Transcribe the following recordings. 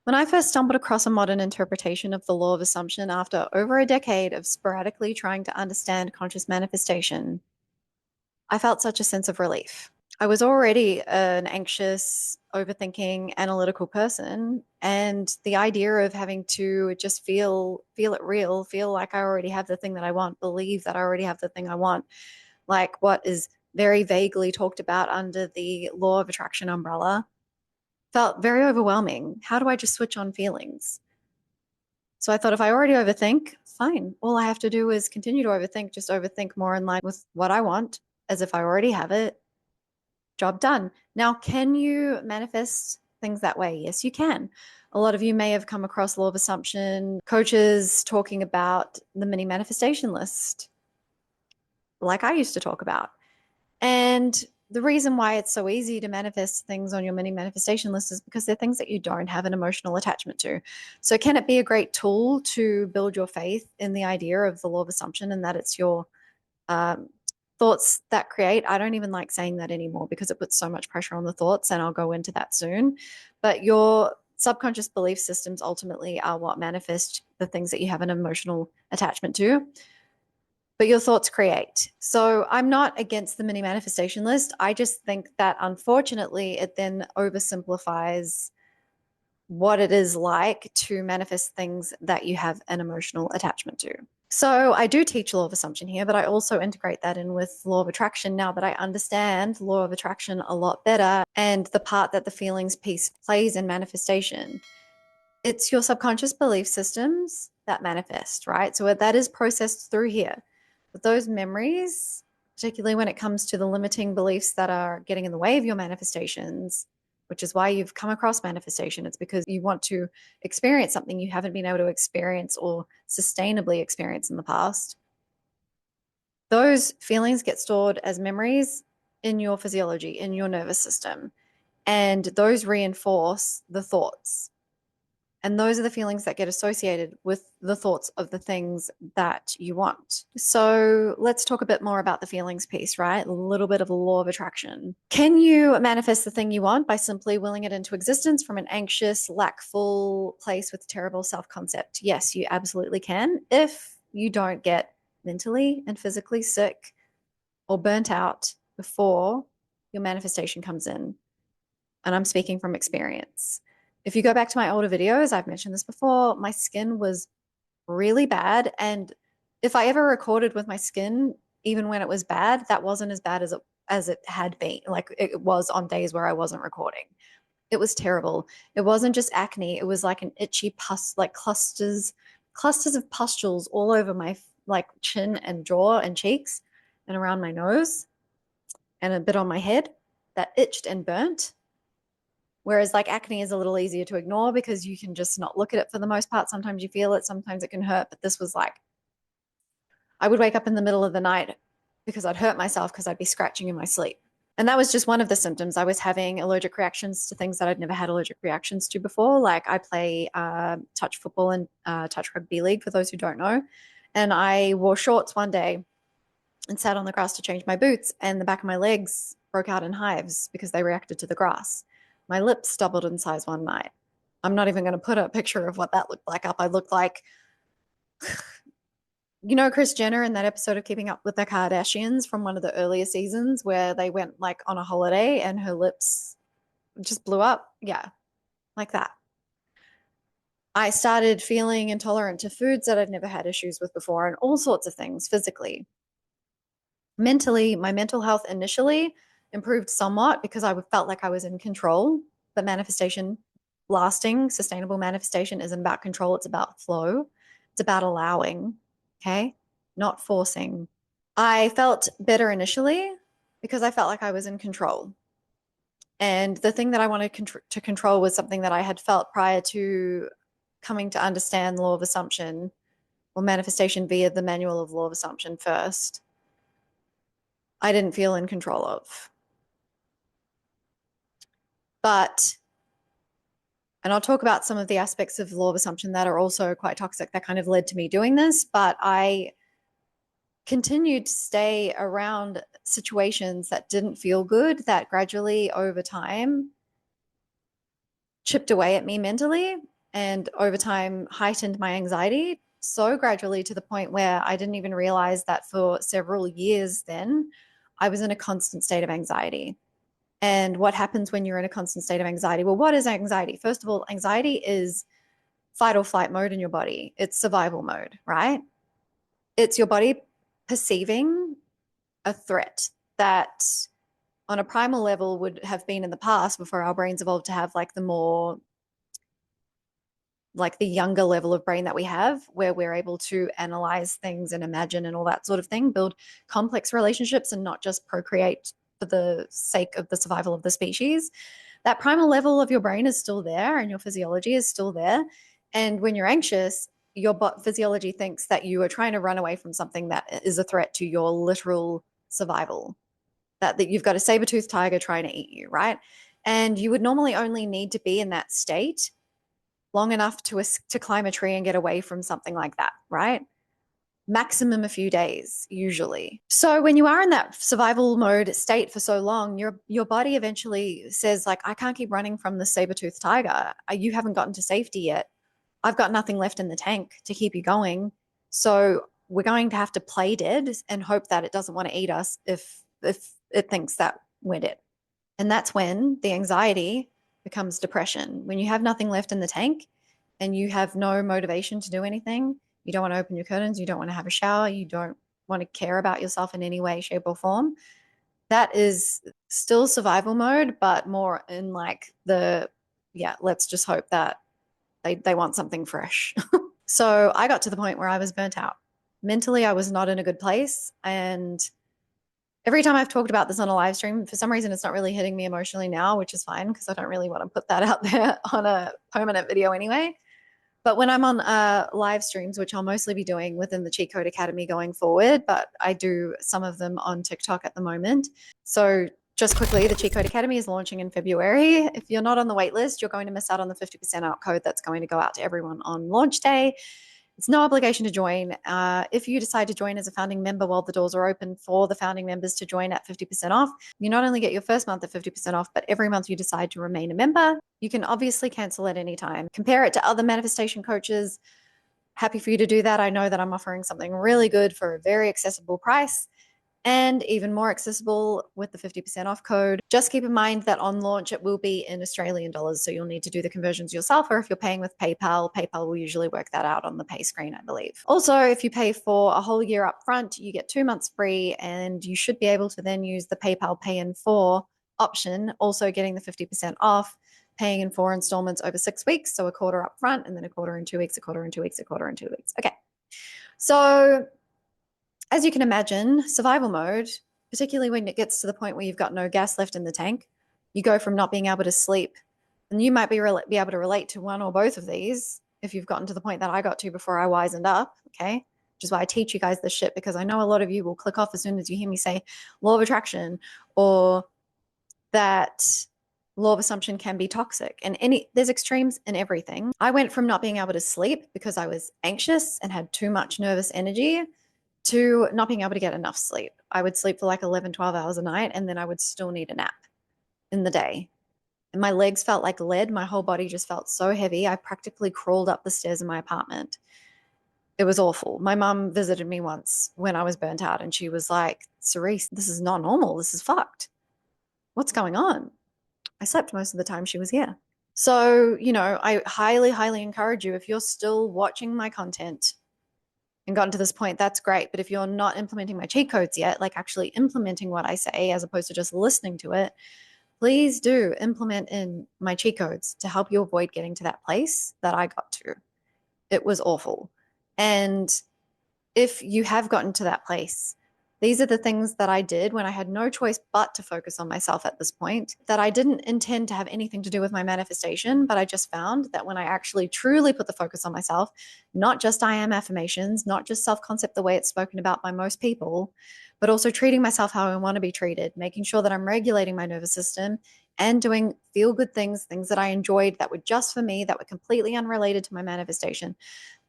When I first stumbled across a modern interpretation of the law of assumption after over a decade of sporadically trying to understand conscious manifestation, I felt such a sense of relief. I was already an anxious, overthinking, analytical person, and the idea of having to just feel it real, feel like I already have the thing that I want, believe that I already have the thing I want, like what is very vaguely talked about under the law of attraction umbrella, felt very overwhelming. How do I just switch on feelings? So I thought if I already overthink, fine. All I have to do is continue to overthink, just overthink more in line with what I want, as if I already have it. Job done. Now, can you manifest things that way? Yes, you can. A lot of you may have come across law of assumption coaches talking about the mini manifestation list, like I used to talk about. And the reason why it's so easy to manifest things on your mini manifestation list is because they're things that you don't have an emotional attachment to. So, can it be a great tool to build your faith in the idea of the law of assumption and that it's your um, thoughts that create? I don't even like saying that anymore because it puts so much pressure on the thoughts, and I'll go into that soon. But your subconscious belief systems ultimately are what manifest the things that you have an emotional attachment to, but your thoughts create. So I'm not against the mini manifestation list. I just think that unfortunately it then oversimplifies what it is like to manifest things that you have an emotional attachment to. So I do teach law of assumption here, but I also integrate that in with law of attraction now that I understand law of attraction a lot better and the part that the feelings piece plays in manifestation. It's your subconscious belief systems that manifest, right? So that is processed through here. But those memories, particularly when it comes to the limiting beliefs that are getting in the way of your manifestations, which is why you've come across manifestation, it's because you want to experience something you haven't been able to experience or sustainably experience in the past. Those feelings get stored as memories in your physiology, in your nervous system, and those reinforce the thoughts. And those are the feelings that get associated with the thoughts of the things that you want. So let's talk a bit more about the feelings piece, right? A little bit of the law of attraction. Can you manifest the thing you want by simply willing it into existence from an anxious, lackful place with terrible self concept? Yes, you absolutely can if you don't get mentally and physically sick or burnt out before your manifestation comes in. And I'm speaking from experience. If you go back to my older videos, I've mentioned this before, my skin was really bad. And if I ever recorded with my skin, even when it was bad, that wasn't as bad as it had been. Like it was on days where I wasn't recording. It was terrible. It wasn't just acne. It was like an itchy pus, like clusters of pustules all over my like chin and jaw and cheeks and around my nose and a bit on my head that itched and burnt. Whereas like acne is a little easier to ignore because you can just not look at it for the most part. Sometimes you feel it, sometimes it can hurt. But this was like, I would wake up in the middle of the night because I'd hurt myself because I'd be scratching in my sleep. And that was just one of the symptoms. I was having allergic reactions to things that I'd never had allergic reactions to before. Like I play touch football and touch rugby league, for those who don't know. And I wore shorts one day and sat on the grass to change my boots, and the back of my legs broke out in hives because they reacted to the grass. My lips doubled in size one night. I'm not even going to put a picture of what that looked like up. I looked like, you know, Kris Jenner in that episode of Keeping Up with the Kardashians from one of the earlier seasons where they went like on a holiday and her lips just blew up. Yeah, like that. I started feeling intolerant to foods that I'd never had issues with before and all sorts of things physically. Mentally, my mental health initially improved somewhat because I felt like I was in control. But manifestation, lasting, sustainable manifestation isn't about control, it's about flow. It's about allowing, okay? Not forcing. I felt better initially because I felt like I was in control. And the thing that I wanted to control was something that I had felt prior to coming to understand law of assumption or manifestation via the manual of law of assumption first. I didn't feel in control of. But, and I'll talk about some of the aspects of law of assumption that are also quite toxic that kind of led to me doing this, but I continued to stay around situations that didn't feel good, that gradually over time chipped away at me mentally. and over time heightened my anxiety so gradually to the point where I didn't even realize that for several years then I was in a constant state of anxiety. And what happens when you're in a constant state of anxiety? Well, what is anxiety? First of all, anxiety is fight or flight mode in your body. It's survival mode, right? It's your body perceiving a threat that on a primal level would have been in the past before our brains evolved to have like the more like the younger level of brain that we have, where we're able to analyze things and imagine and all that sort of thing, build complex relationships and not just procreate for the sake of the survival of the species. That primal level of your brain is still there and your physiology is still there. And when you're anxious, your physiology thinks that you are trying to run away from something that is a threat to your literal survival, that you've got a saber-toothed tiger trying to eat you, right? And you would normally only need to be in that state long enough to climb a tree and get away from something like that, right? Maximum a few days, usually. So when you are in that survival mode state for so long, your body eventually says, like, I can't keep running from the saber-toothed tiger. You haven't gotten to safety yet. I've got nothing left in the tank to keep you going. So we're going to have to play dead and hope that it doesn't want to eat us if it thinks that we're dead. And that's when the anxiety becomes depression. When you have nothing left in the tank and you have no motivation to do anything, you don't want to open your curtains, you don't want to have a shower, you don't want to care about yourself in any way, shape, or form. That is still survival mode, but more in like let's just hope that they want something fresh. So I got to the point where I was burnt out. Mentally, I was not in a good place. And every time I've talked about this on a live stream, for some reason, it's not really hitting me emotionally now, which is fine because I don't really want to put that out there on a permanent video anyway. But when I'm on live streams, which I'll mostly be doing within the Cheat Code Academy going forward, but I do some of them on TikTok at the moment. So just quickly, the Cheat Code Academy is launching in February. If you're not on the wait list, you're going to miss out on the 50% out code that's going to go out to everyone on launch day. It's no obligation to join. If you decide to join as a founding member while the doors are open for the founding members to join at 50% off, you not only get your first month at 50% off, but every month you decide to remain a member, you can obviously cancel at any time. Compare it to other manifestation coaches. Happy for you to do that. I know that I'm offering something really good for a very accessible price, and even more accessible with the 50% off code. Just keep in mind that on launch, it will be in Australian dollars. So you'll need to do the conversions yourself, or if you're paying with PayPal, PayPal will usually work that out on the pay screen, I believe. Also, if you pay for a whole year up front, you get 2 months free, and you should be able to then use the PayPal Pay in 4 option, also getting the 50% off, paying in 4 installments over 6 weeks. So a quarter up front, and then a quarter in 2 weeks, a quarter in 2 weeks, a quarter in 2 weeks. Okay. So as you can imagine, survival mode, particularly when it gets to the point where you've got no gas left in the tank, you go from not being able to sleep. And you might be able to relate to one or both of these if you've gotten to the point that I got to before I wisened up, okay? Which is why I teach you guys this shit, because I know a lot of you will click off as soon as you hear me say law of attraction or that law of assumption can be toxic. And there's extremes in everything. I went from not being able to sleep because I was anxious and had too much nervous energy to not being able to get enough sleep. I would sleep for like 11, 12 hours a night, and then I would still need a nap in the day. And my legs felt like lead. My whole body just felt so heavy. I practically crawled up the stairs in my apartment. It was awful. My mum visited me once when I was burnt out, and she was like, Cerise, this is not normal. This is fucked. What's going on? I slept most of the time she was here. So, I highly, highly encourage you, if you're still watching my content and gotten to this point, that's great. But if you're not implementing my cheat codes yet, like actually implementing what I say as opposed to just listening to it, please do implement in my cheat codes to help you avoid getting to that place that I got to. It was awful. And if you have gotten to that place, these are the things that I did when I had no choice but to focus on myself at this point, that I didn't intend to have anything to do with my manifestation, but I just found that when I actually truly put the focus on myself, not just I am affirmations, not just self-concept the way it's spoken about by most people, but also treating myself how I want to be treated, making sure that I'm regulating my nervous system and doing feel-good things that I enjoyed that were just for me, that were completely unrelated to my manifestation,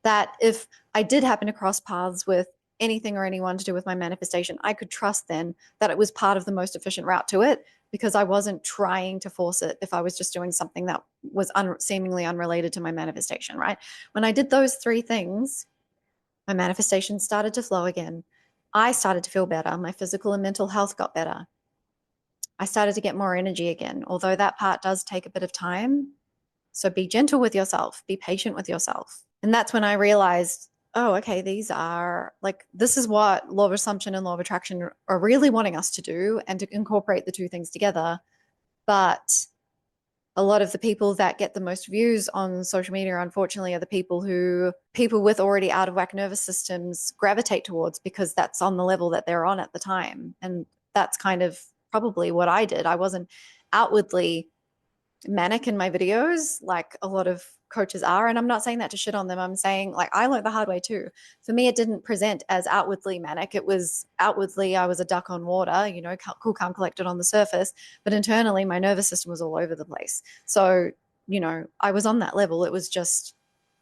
that if I did happen to cross paths with anything or anyone to do with my manifestation, I could trust then that it was part of the most efficient route to it, because I wasn't trying to force it if I was just doing something that was seemingly unrelated to my manifestation, right? When I did those three things, my manifestation started to flow again. I started to feel better. My physical and mental health got better. I started to get more energy again, although that part does take a bit of time. So be gentle with yourself, be patient with yourself. And that's when I realized, oh, okay, these are like, this is what law of assumption and law of attraction are really wanting us to do and to incorporate the two things together. But a lot of the people that get the most views on social media, unfortunately, are the people with already out of whack nervous systems gravitate towards, because that's on the level that they're on at the time. And that's kind of probably what I did. I wasn't outwardly manic in my videos like a lot of coaches are, and I'm not saying that to shit on them. I'm saying, like, I learned the hard way too. For me, it didn't present as outwardly manic. It was outwardly I was a duck on water, you know, cool, calm, collected on the surface, but internally my nervous system was all over the place. So, you know, I was on that level. It was just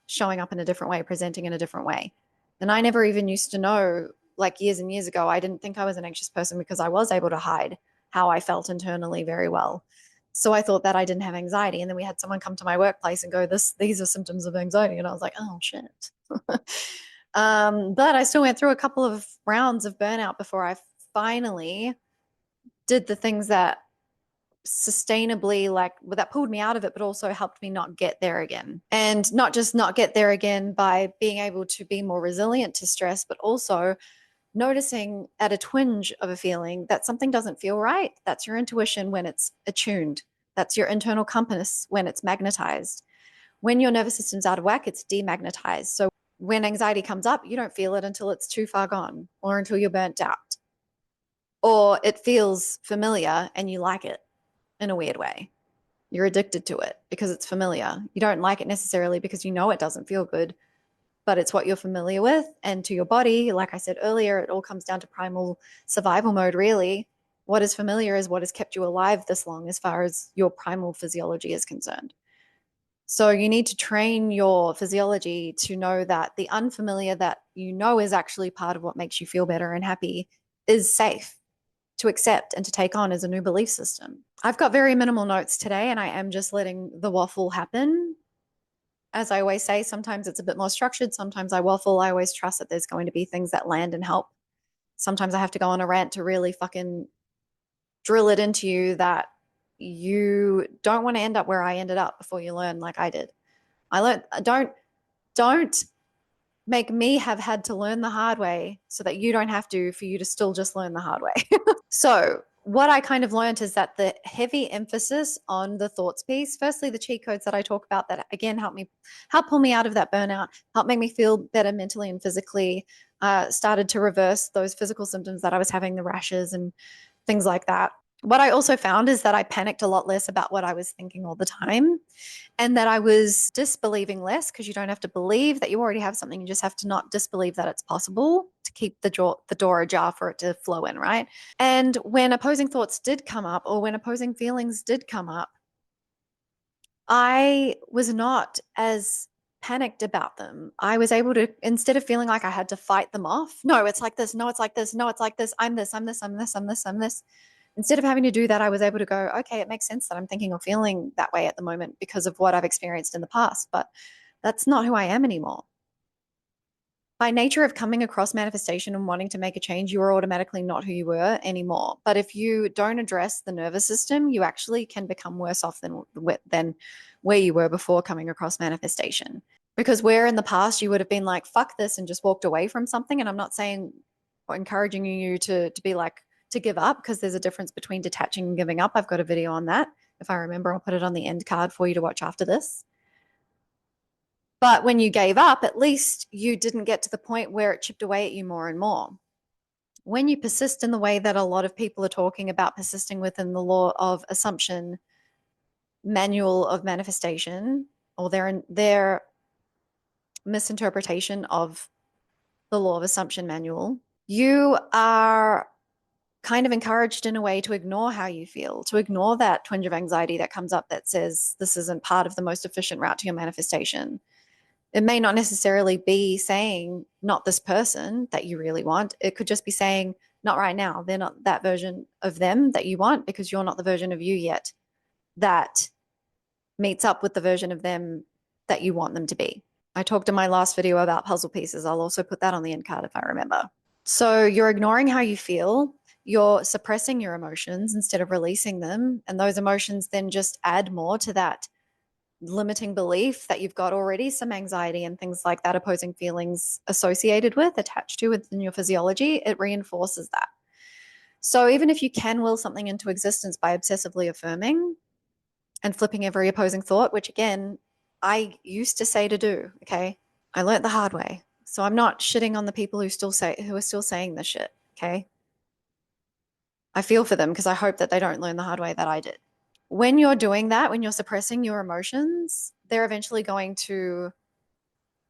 showing up in a different way, presenting in a different way. And I never even used to know, like years and years ago, I didn't think I was an anxious person because I was able to hide how I felt internally very well. So I thought that I didn't have anxiety. And then we had someone come to my workplace and go, these are symptoms of anxiety. And I was like, oh, shit. But I still went through a couple of rounds of burnout before I finally did the things that sustainably, like, that pulled me out of it, but also helped me not get there again. And not just not get there again by being able to be more resilient to stress, but also noticing at a twinge of a feeling that something doesn't feel right. That's your intuition when it's attuned. That's your internal compass when it's magnetized. When your nervous system's out of whack, it's demagnetized. So when anxiety comes up, you don't feel it until it's too far gone, or until you're burnt out, or it feels familiar and you like it in a weird way. You're addicted to it because it's familiar. You don't like it necessarily because you know it doesn't feel good, but it's what you're familiar with. And to your body, like I said earlier, it all comes down to primal survival mode, really. What is familiar is what has kept you alive this long, as far as your primal physiology is concerned. So you need to train your physiology to know that the unfamiliar that you know is actually part of what makes you feel better and happy is safe to accept and to take on as a new belief system. I've got very minimal notes today, and I am just letting the waffle happen. As I always say, sometimes it's a bit more structured. Sometimes I waffle. I always trust that there's going to be things that land and help. Sometimes I have to go on a rant to really fucking drill it into you that you don't want to end up where I ended up before you learn, like I did. I learned, don't make me have had to learn the hard way so that you don't have to, for you to still just learn the hard way. So what I kind of learned is that the heavy emphasis on the thoughts piece, firstly, the cheat codes that I talk about that again help pull me out of that burnout, help make me feel better mentally and physically, started to reverse those physical symptoms that I was having, the rashes and things like that. What I also found is that I panicked a lot less about what I was thinking all the time, and that I was disbelieving less, because you don't have to believe that you already have something. You just have to not disbelieve that it's possible to keep the door ajar for it to flow in, right? And when opposing thoughts did come up, or when opposing feelings did come up, I was not as panicked about them. I was able to, instead of feeling like I had to fight them off, no, it's like this, no, it's like this, no, it's like this, I'm this, I'm this, I'm this, I'm this, I'm this. Instead of having to do that, I was able to go, okay, it makes sense that I'm thinking or feeling that way at the moment because of what I've experienced in the past, but that's not who I am anymore. By nature of coming across manifestation and wanting to make a change, you are automatically not who you were anymore. But if you don't address the nervous system, you actually can become worse off than where you were before coming across manifestation. Because where in the past you would have been like, fuck this, and just walked away from something. And I'm not saying or encouraging you to be like, to give up, because there's a difference between detaching and giving up. I've got a video on that. If I remember, I'll put it on the end card for you to watch after this. But when you gave up, at least you didn't get to the point where it chipped away at you more and more. When you persist in the way that a lot of people are talking about persisting within the law of assumption manual of manifestation, or their misinterpretation of the law of assumption manual, you are kind of encouraged in a way to ignore how you feel, to ignore that twinge of anxiety that comes up that says this isn't part of the most efficient route to your manifestation. It may not necessarily be saying not this person that you really want. It could just be saying Not right now. They're not that version of them that you want because you're not the version of you yet that meets up with the version of them that you want them to be. I talked in my last video about puzzle pieces. I'll also put that on the end card if I remember. So you're ignoring how you feel. You're suppressing your emotions instead of releasing them. And those emotions then just add more to that limiting belief that you've got already some anxiety and things like that, opposing feelings associated with, attached to within your physiology. It reinforces that. So even if you can will something into existence by obsessively affirming and flipping every opposing thought, which again, I used to say to do, okay? I learned the hard way. So I'm not shitting on the people who are still saying this shit, okay? I feel for them because I hope that they don't learn the hard way that I did. When you're doing that, when you're suppressing your emotions, they're eventually going to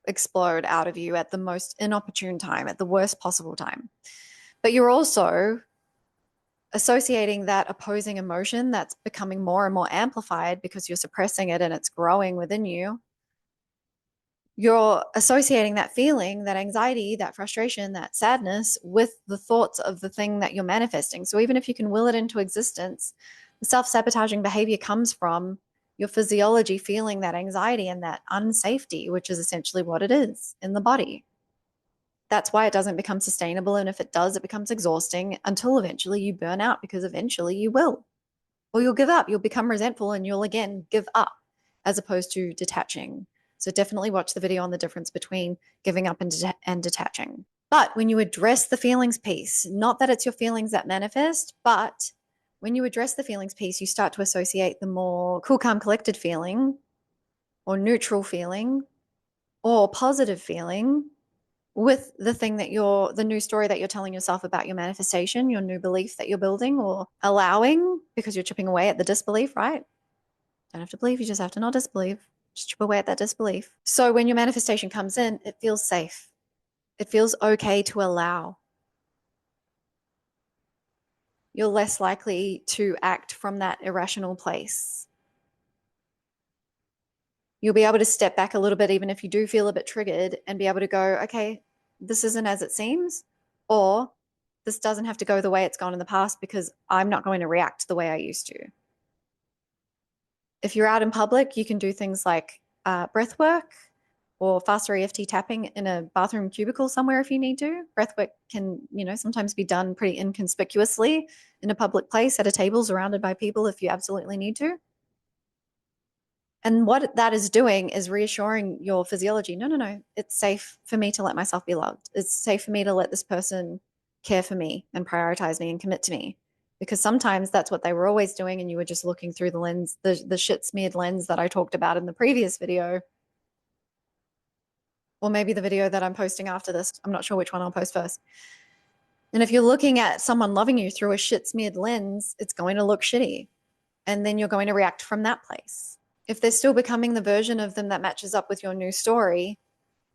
explode out of you at the most inopportune time, at the worst possible time. But you're also associating that opposing emotion that's becoming more and more amplified because you're suppressing it and it's growing within you. You're associating that feeling, that anxiety, that frustration, that sadness with the thoughts of the thing that you're manifesting. So even if you can will it into existence, the self-sabotaging behavior comes from your physiology feeling that anxiety and that unsafety, which is essentially what it is in the body. That's why it doesn't become sustainable. And if it does, it becomes exhausting until eventually you burn out, because eventually you will. Or you'll give up. You'll become resentful and you'll again give up as opposed to detaching. So definitely watch the video on the difference between giving up and detaching. But when you address the feelings piece, not that it's your feelings that manifest, but when you address the feelings piece, you start to associate the more cool, calm, collected feeling or neutral feeling or positive feeling with the thing that the new story that you're telling yourself about your manifestation, your new belief that you're building or allowing, because you're chipping away at the disbelief, right? Don't have to believe, you just have to not disbelieve. Just chip away at that disbelief. So when your manifestation comes in, it feels safe. It feels okay to allow. You're less likely to act from that irrational place. You'll be able to step back a little bit, even if you do feel a bit triggered, and be able to go, okay, this isn't as it seems, or this doesn't have to go the way it's gone in the past because I'm not going to react the way I used to. If you're out in public, you can do things like breath work or faster EFT tapping in a bathroom cubicle somewhere if you need to. Breath work can, sometimes be done pretty inconspicuously in a public place at a table surrounded by people if you absolutely need to. And what that is doing is reassuring your physiology. No, it's safe for me to let myself be loved. It's safe for me to let this person care for me and prioritize me and commit to me. Because sometimes that's what they were always doing, and you were just looking through the lens, the shit smeared lens that I talked about in the previous video. Or maybe the video that I'm posting after this. I'm not sure which one I'll post first. And if you're looking at someone loving you through a shit smeared lens, it's going to look shitty. And then you're going to react from that place. If they're still becoming the version of them that matches up with your new story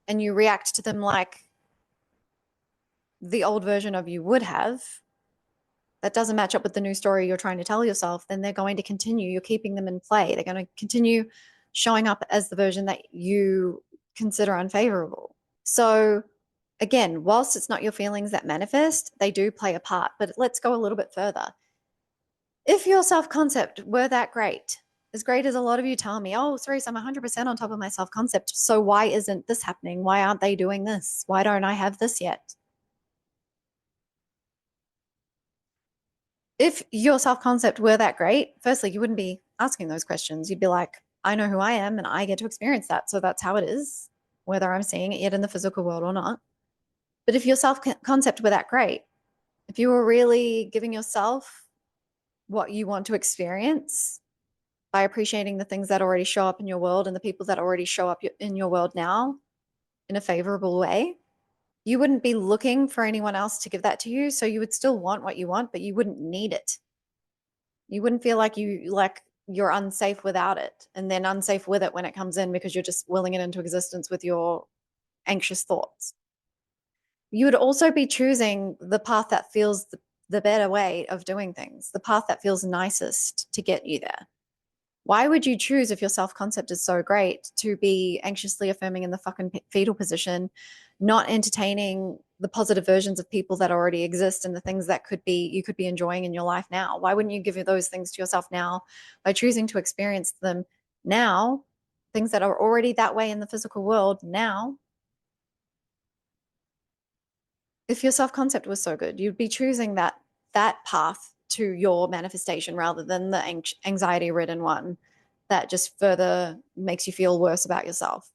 and you react to them like the old version of you would have, that doesn't match up with the new story you're trying to tell yourself, then they're going to continue. You're keeping them in play. They're going to continue showing up as the version that you consider unfavorable. So again, whilst it's not your feelings that manifest, they do play a part. But let's go a little bit further. If your self-concept were that great, as great as a lot of you tell me, oh, Cerise, I'm 100% on top of my self-concept. So why isn't this happening? Why aren't they doing this? Why don't I have this yet? If your self-concept were that great, firstly, you wouldn't be asking those questions. You'd be like, I know who I am and I get to experience that. So that's how it is, whether I'm seeing it yet in the physical world or not. But if your self-concept were that great, if you were really giving yourself what you want to experience by appreciating the things that already show up in your world and the people that already show up in your world now in a favorable way, you wouldn't be looking for anyone else to give that to you. So you would still want what you want, but you wouldn't need it. You wouldn't feel like you're unsafe without it and then unsafe with it when it comes in because you're just willing it into existence with your anxious thoughts. You would also be choosing the path that feels the better way of doing things, the path that feels nicest to get you there. Why would you choose, if your self-concept is so great, to be anxiously affirming in the fucking fetal position, not entertaining the positive versions of people that already exist and the things that you could be enjoying in your life now. Why wouldn't you give those things to yourself now by choosing to experience them now, things that are already that way in the physical world now? If your self-concept was so good, you'd be choosing that path to your manifestation rather than the anxiety-ridden one that just further makes you feel worse about yourself.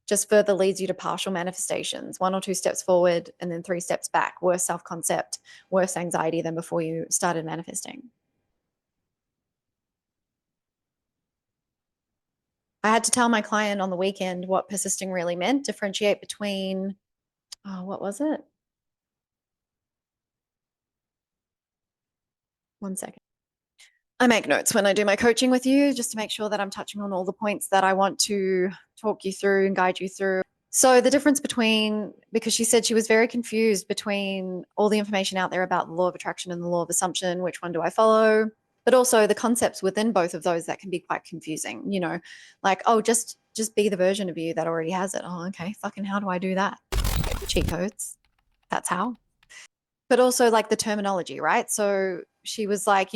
Just further leads you to partial manifestations, 1 or 2 steps forward and then 3 steps back, worse self-concept, worse anxiety than before you started manifesting. I had to tell my client on the weekend what persisting really meant, differentiate between, oh, what was it? One second. I make notes when I do my coaching with you just to make sure that I'm touching on all the points that I want to talk you through and guide you through. So the difference between, because she said she was very confused between all the information out there about the law of attraction and the law of assumption, which one do I follow? But also the concepts within both of those that can be quite confusing, like, oh, just be the version of you that already has it. Oh, okay, fucking how do I do that? Cheat codes. That's how. But also like the terminology, right? So she was like,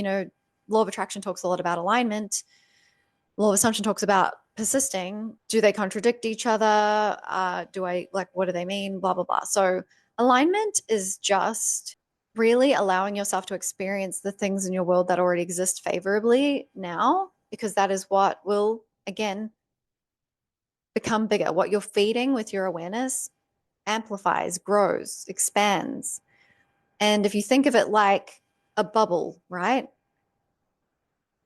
law of attraction talks a lot about alignment. Law of assumption talks about persisting. Do they contradict each other? What do they mean? Blah, blah, blah. So alignment is just really allowing yourself to experience the things in your world that already exist favorably now, because that is what will, again, become bigger. What you're feeding with your awareness amplifies, grows, expands. And if you think of it like a bubble, right?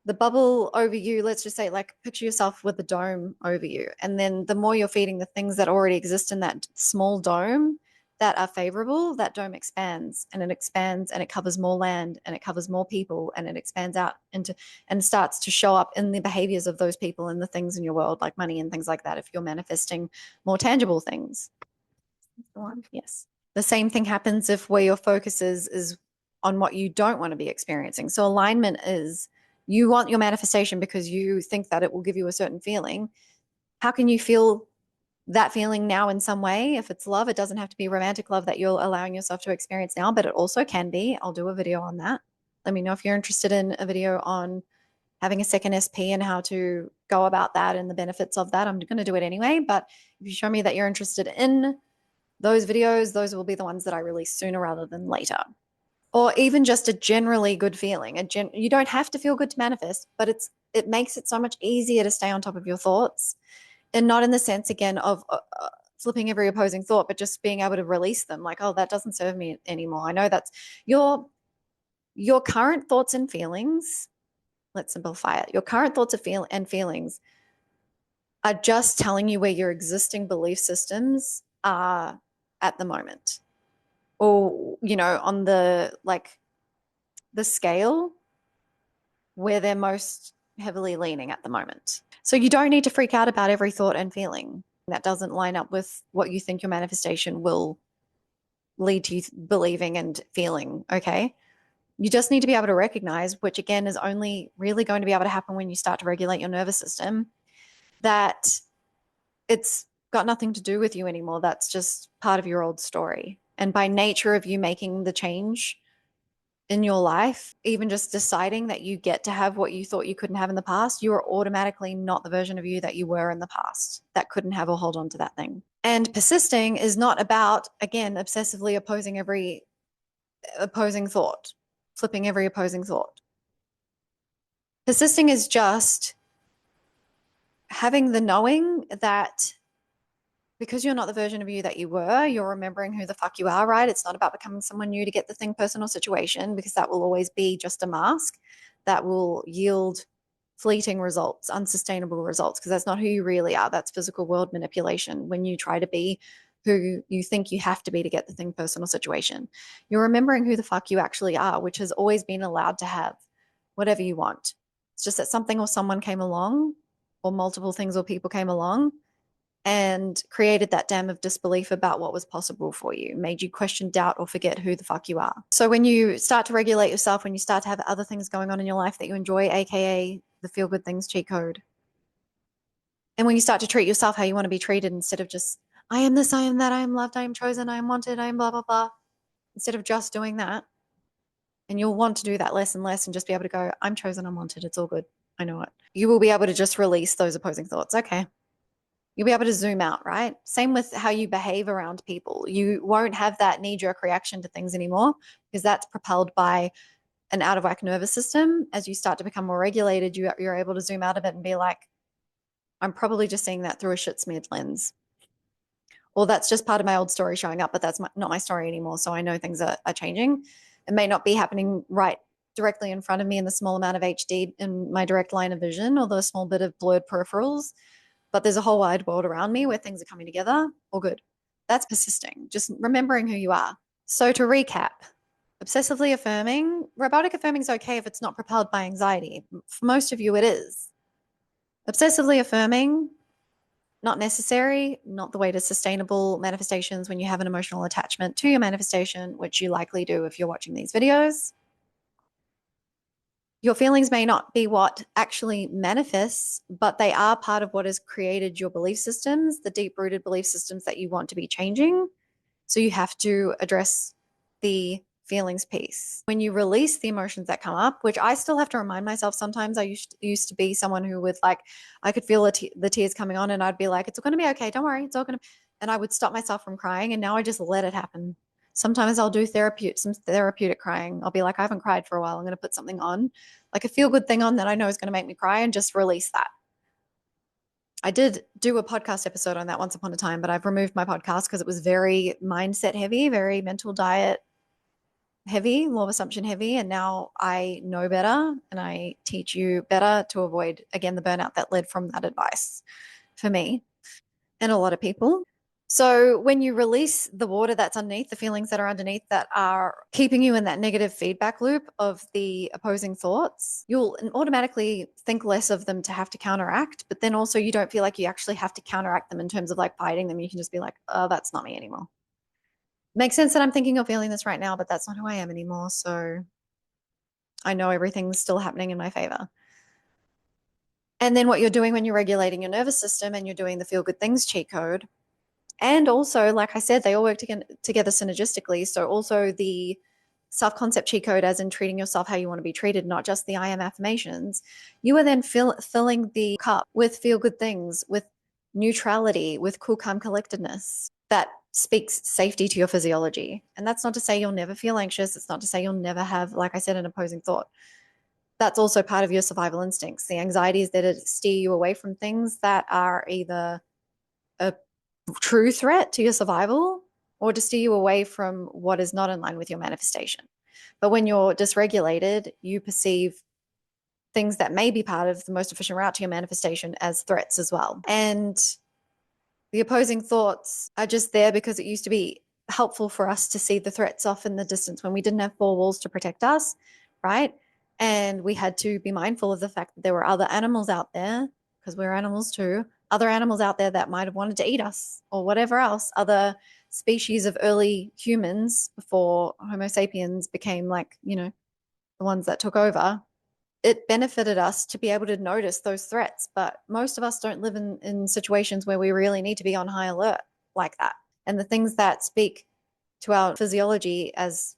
The bubble over you, let's just say, like, picture yourself with a dome over you. And then the more you're feeding the things that already exist in that small dome that are favorable, that dome expands and it expands and it covers more land and it covers more people and it expands out into and starts to show up in the behaviors of those people and the things in your world, like money and things like that, if you're manifesting more tangible things. Yes. The same thing happens if where your focus is on what you don't want to be experiencing. So alignment is you want your manifestation because you think that it will give you a certain feeling. How can you feel that feeling now in some way? If it's love, it doesn't have to be romantic love that you're allowing yourself to experience now, but it also can be. I'll do a video on that. Let me know if you're interested in a video on having a second SP and how to go about that and the benefits of that. I'm going to do it anyway, but if you show me that you're interested in those videos, those will be the ones that I release sooner rather than later. Or even just a generally good feeling. You don't have to feel good to manifest, but it makes it so much easier to stay on top of your thoughts, and not in the sense, again, of flipping every opposing thought, but just being able to release them. Like, oh, that doesn't serve me anymore. I know that's your current thoughts and feelings. Let's simplify it. Your current thoughts and feelings are just telling you where your existing belief systems are at the moment, or on the scale where they're most heavily leaning at the moment. So you don't need to freak out about every thought and feeling that doesn't line up with what you think your manifestation will lead to you believing and feeling. Okay, you just need to be able to recognize, which again is only really going to be able to happen when you start to regulate your nervous system, that it's got nothing to do with you anymore. That's just part of your old story. And by nature of you making the change in your life, even just deciding that you get to have what you thought you couldn't have in the past, you are automatically not the version of you that you were in the past that couldn't have or hold on to that thing. And persisting is not about, again, obsessively opposing every opposing thought, flipping every opposing thought. Persisting is just having the knowing that because you're not the version of you that you were, you're remembering who the fuck you are, right? It's not about becoming someone new to get the thing, person, or situation, because that will always be just a mask that will yield fleeting results, unsustainable results, because that's not who you really are. That's physical world manipulation when you try to be who you think you have to be to get the thing, person, or situation. You're remembering who the fuck you actually are, which has always been allowed to have whatever you want. It's just that something or someone came along, or multiple things or people came along and created that dam of disbelief about what was possible for you, made you question, doubt, or forget who the fuck you are. So when you start to regulate yourself, when you start to have other things going on in your life that you enjoy, aka the feel good things cheat code, and when you start to treat yourself how you want to be treated instead of just I am this, I am that, I am loved, I am chosen, I am wanted, I am blah, blah, blah. Instead of just doing that, and you'll want to do that less and less and just be able to go, I'm chosen, I'm wanted, it's all good. I know it. You will be able to just release those opposing thoughts. Okay. You'll be able to zoom out, right? Same with how you behave around people. You won't have that knee jerk reaction to things anymore because that's propelled by an out of whack nervous system. As you start to become more regulated, you're able to zoom out of it and be like, I'm probably just seeing that through a shit smeared lens. Well, that's just part of my old story showing up, but that's not my story anymore. So I know things are changing. It may not be happening right directly in front of me in the small amount of HD in my direct line of vision or the small bit of blurred peripherals, but there's a whole wide world around me where things are coming together. All good. That's persisting, just remembering who you are. So to recap, obsessively affirming, robotic affirming is okay if it's not propelled by anxiety. For most of you, it is. Obsessively affirming, not necessary, not the way to sustainable manifestations when you have an emotional attachment to your manifestation, which you likely do if you're watching these videos. Your feelings may not be what actually manifests, but they are part of what has created your belief systems, the deep rooted belief systems that you want to be changing. So you have to address the feelings piece. When you release the emotions that come up, which I still have to remind myself sometimes, I used to be someone who would like, I could feel the tears coming on and I'd be like, it's going to be okay. Don't worry. It's all going to, and I would stop myself from crying. And now I just let it happen. Sometimes I'll do some therapeutic crying. I'll be like, I haven't cried for a while. I'm going to put something on, like a feel good thing on that I know is going to make me cry and just release that. I did do a podcast episode on that once upon a time, but I've removed my podcast because it was very mindset heavy, very mental diet heavy, law of assumption heavy. And now I know better and I teach you better to avoid, again, the burnout that led from that advice for me and a lot of people. So when you release the water that's underneath, the feelings that are underneath that are keeping you in that negative feedback loop of the opposing thoughts, you'll automatically think less of them to have to counteract. But then also you don't feel like you actually have to counteract them in terms of like fighting them. You can just be like, oh, that's not me anymore. Makes sense that I'm thinking or feeling this right now, but that's not who I am anymore. So I know everything's still happening in my favor. And then what you're doing when you're regulating your nervous system and you're doing the feel good things cheat code. And also, like I said, they all work together synergistically. So also the self-concept cheat code, as in treating yourself how you want to be treated, not just the I am affirmations. You are then filling the cup with feel good things, with neutrality, with cool, calm collectedness that speaks safety to your physiology. And that's not to say you'll never feel anxious. It's not to say you'll never have, like I said, an opposing thought. That's also part of your survival instincts. The anxiety is there to steer you away from things that are either a true threat to your survival or to steer you away from what is not in line with your manifestation. But when you're dysregulated, you perceive things that may be part of the most efficient route to your manifestation as threats as well. And the opposing thoughts are just there because it used to be helpful for us to see the threats off in the distance when we didn't have four walls to protect us, right? And we had to be mindful of the fact that there were other animals out there, because we're animals too, other animals out there that might have wanted to eat us or whatever else, other species of early humans before Homo sapiens became like, the ones that took over. It benefited us to be able to notice those threats, but most of us don't live in situations where we really need to be on high alert like that. And the things that speak to our physiology as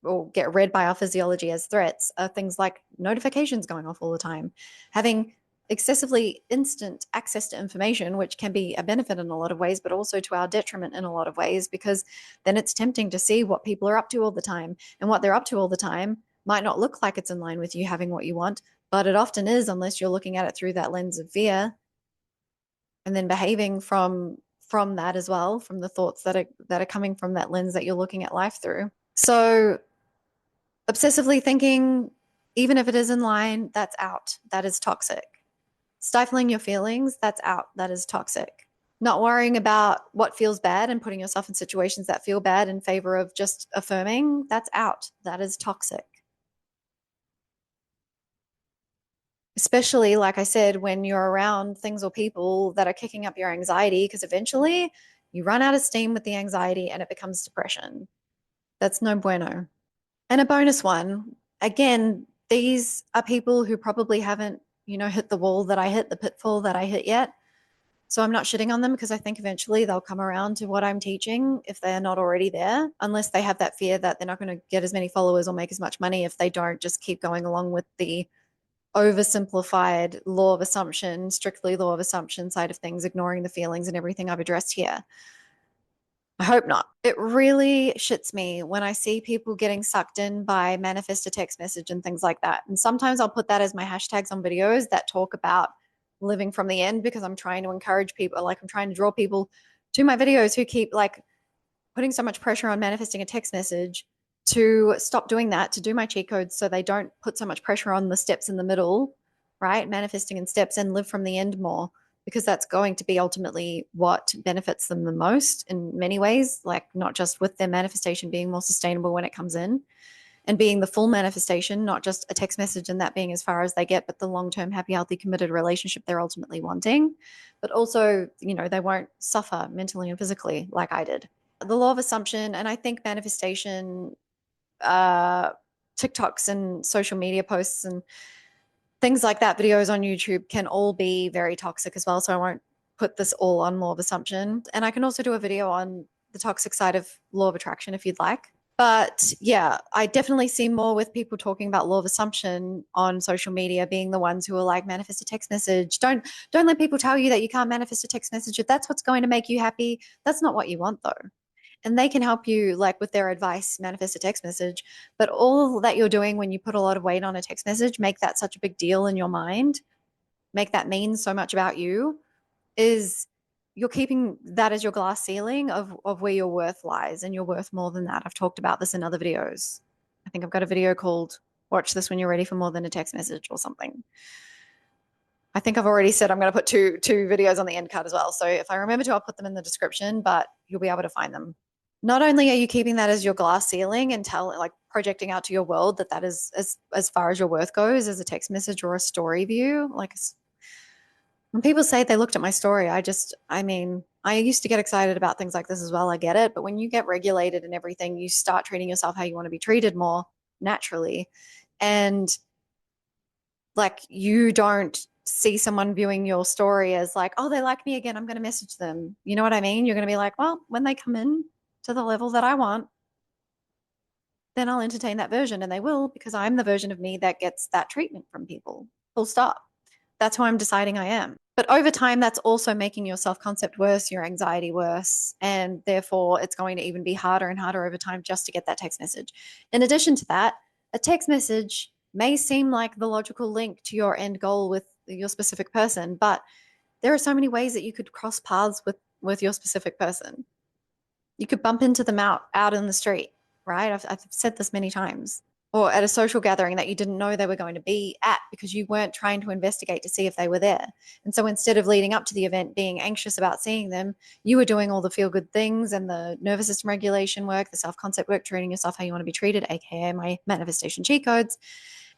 or get read by our physiology as threats are things like notifications going off all the time, having excessively instant access to information, which can be a benefit in a lot of ways, but also to our detriment in a lot of ways, because then it's tempting to see what people are up to all the time. And what they're up to all the time might not look like it's in line with you having what you want, but it often is, unless you're looking at it through that lens of fear and then behaving from that as well, from the thoughts that are coming from that lens that you're looking at life through. So obsessively thinking, even if it is in line, that's out. That is toxic. Stifling your feelings, that's out. That is toxic. Not worrying about what feels bad and putting yourself in situations that feel bad in favor of just affirming, that's out. That is toxic. Especially, like I said, when you're around things or people that are kicking up your anxiety, because eventually you run out of steam with the anxiety and it becomes depression. That's no bueno. And a bonus one, again, these are people who probably haven't, hit the wall that I hit, the pitfall that I hit yet. So I'm not shitting on them because I think eventually they'll come around to what I'm teaching if they're not already there, unless they have that fear that they're not going to get as many followers or make as much money if they don't just keep going along with the oversimplified law of assumption, strictly law of assumption side of things, ignoring the feelings and everything I've addressed here. I hope not. It really shits me when I see people getting sucked in by manifest a text message and things like that. And sometimes I'll put that as my hashtags on videos that talk about living from the end because I'm trying to encourage people, like I'm trying to draw people to my videos who keep like putting so much pressure on manifesting a text message to stop doing that, to do my cheat codes so they don't put so much pressure on the steps in the middle, right? Manifesting in steps and live from the end more because that's going to be ultimately what benefits them the most in many ways, like not just with their manifestation being more sustainable when it comes in and being the full manifestation, not just a text message and that being as far as they get, but the long-term, happy, healthy, committed relationship they're ultimately wanting. But also, they won't suffer mentally and physically like I did. The law of assumption, and I think manifestation, uh, TikToks and social media posts and things like that, videos on YouTube can all be very toxic as well. So I won't put this all on law of assumption. And I can also do a video on the toxic side of law of attraction if you'd like. But yeah, I definitely see more with people talking about law of assumption on social media being the ones who are like manifest a text message. Don't let people tell you that you can't manifest a text message. If that's what's going to make you happy, that's not what you want though. And they can help you like with their advice manifest a text message, but all that you're doing when you put a lot of weight on a text message, make that such a big deal in your mind, make that mean so much about you, is you're keeping that as your glass ceiling of where your worth lies, and you're worth more than that. I've talked about this in other videos. I think I've got a video called watch this when you're ready for more than a text message or something. I think I've already said I'm going to put two videos on the end card as well. So if I remember to, I'll put them in the description, but you'll be able to find them. Not only are you keeping that as your glass ceiling and like projecting out to your world that is as far as your worth goes as a text message or a story view. Like when people say they looked at my story, I used to get excited about things like this as well. I get it. But when you get regulated and everything, you start treating yourself how you want to be treated more naturally. And like you don't see someone viewing your story as like, oh, they like me again, I'm going to message them. You know what I mean? You're going to be like, well, when they come in to the level that I want, then I'll entertain that version. And they will, because I'm the version of me that gets that treatment from people. Full stop. That's who I'm deciding I am. But over time, that's also making your self concept worse, your anxiety worse. And therefore, it's going to even be harder and harder over time just to get that text message. In addition to that, a text message may seem like the logical link to your end goal with your specific person, but there are so many ways that you could cross paths with your specific person. You could bump into them out in the street, right? I've said this many times. Or at a social gathering that you didn't know they were going to be at because you weren't trying to investigate to see if they were there. And so instead of leading up to the event being anxious about seeing them, you were doing all the feel good things and the nervous system regulation work, the self concept work, treating yourself how you want to be treated, aka my manifestation cheat codes.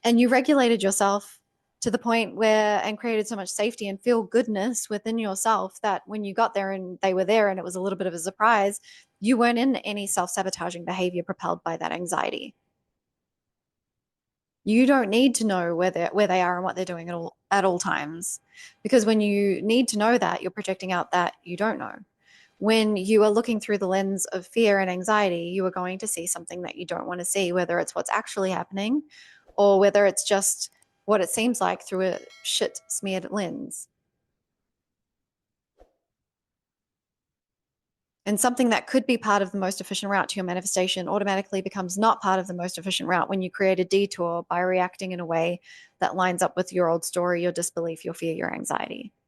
And you regulated yourself to the point where and created so much safety and feel goodness within yourself that when you got there and they were there and it was a little bit of a surprise, you weren't in any self sabotaging behavior propelled by that anxiety. You don't need to know where they are and what they're doing at all times, because when you need to know that, you're projecting out that you don't know. When you are looking through the lens of fear and anxiety, you are going to see something that you don't want to see, whether it's what's actually happening or whether it's just what it seems like through a shit smeared lens. And something that could be part of the most efficient route to your manifestation automatically becomes not part of the most efficient route when you create a detour by reacting in a way that lines up with your old story, your disbelief, your fear, your anxiety.